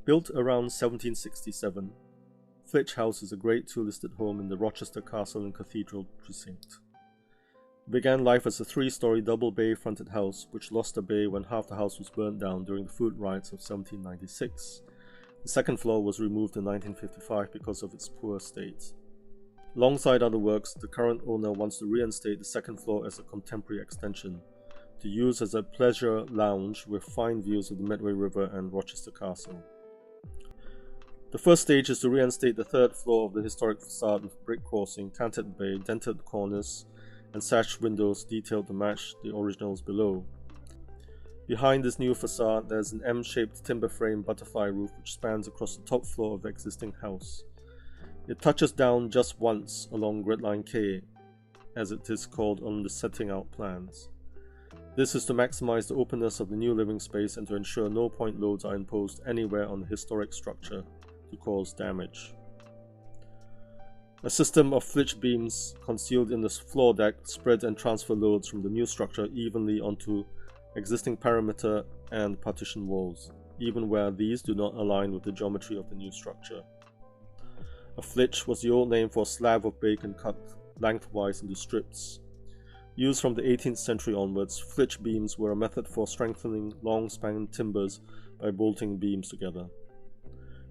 Built around 1767, Flitch House is a Grade II listed home in the Rochester Castle and Cathedral Precinct. It began life as a three-storey double bay-fronted house which lost a bay when half the house was burnt down during the Food Riots of 1796. The second floor was removed in 1955 because of its poor state. Alongside other works, the current owner wants to reinstate the second floor as a contemporary extension, to use as a pleasure lounge with fine views of the Medway River and Rochester Castle. The first stage is to reinstate the third floor of the historic facade with brick coursing, canted bay, dented corners, and sashed windows detailed to match the originals below. Behind this new facade, there is an M-shaped timber frame butterfly roof which spans across the top floor of the existing house. It touches down just once along Gridline K, as it is called on the setting out plans. This is to maximize the openness of the new living space and to ensure no point loads are imposed anywhere on the historic structure to cause damage. A system of flitch beams concealed in the floor deck spread and transfer loads from the new structure evenly onto existing perimeter and partition walls, even where these do not align with the geometry of the new structure. A flitch was the old name for a slab of bacon cut lengthwise into strips. Used from the 18th century onwards, flitch beams were a method for strengthening long-span timbers by bolting beams together.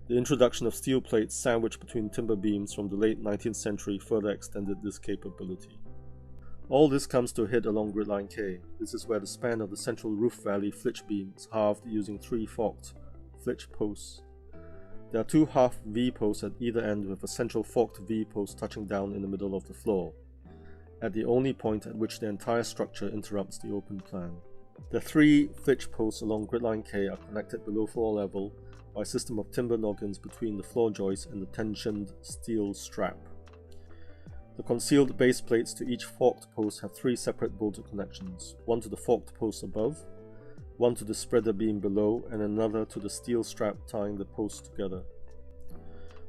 The introduction of steel plates sandwiched between timber beams from the late 19th century further extended this capability. All this comes to a head along Gridline K. This is where the span of the central roof valley flitch beam is halved using three forked flitch posts. There are two half V-posts at either end with a central forked V-post touching down in the middle of the floor, at the only point at which the entire structure interrupts the open plan. The three flitch posts along Gridline K are connected below floor level by a system of timber noggins between the floor joists and the tensioned steel strap. The concealed base plates to each forked post have three separate bolted connections, one to the forked post above, one to the spreader beam below, and another to the steel strap tying the posts together.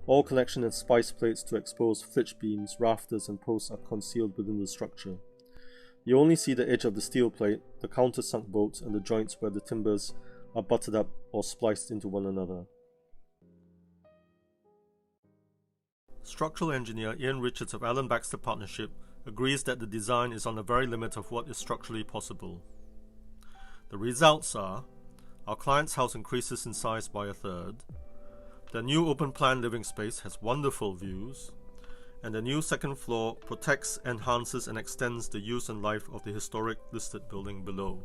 All connection and splice plates to exposed flitch beams, rafters, and posts are concealed within the structure. You only see the edge of the steel plate, the countersunk bolts, and the joints where the timbers are butted up or spliced into one another. Structural engineer Ian Richards of Allen Baxter Partnership agrees that the design is on the very limit of what is structurally possible. The results are: our client's house increases in size by a third, the new open-plan living space has wonderful views, and the new second floor protects, enhances, and extends the use and life of the historic listed building below.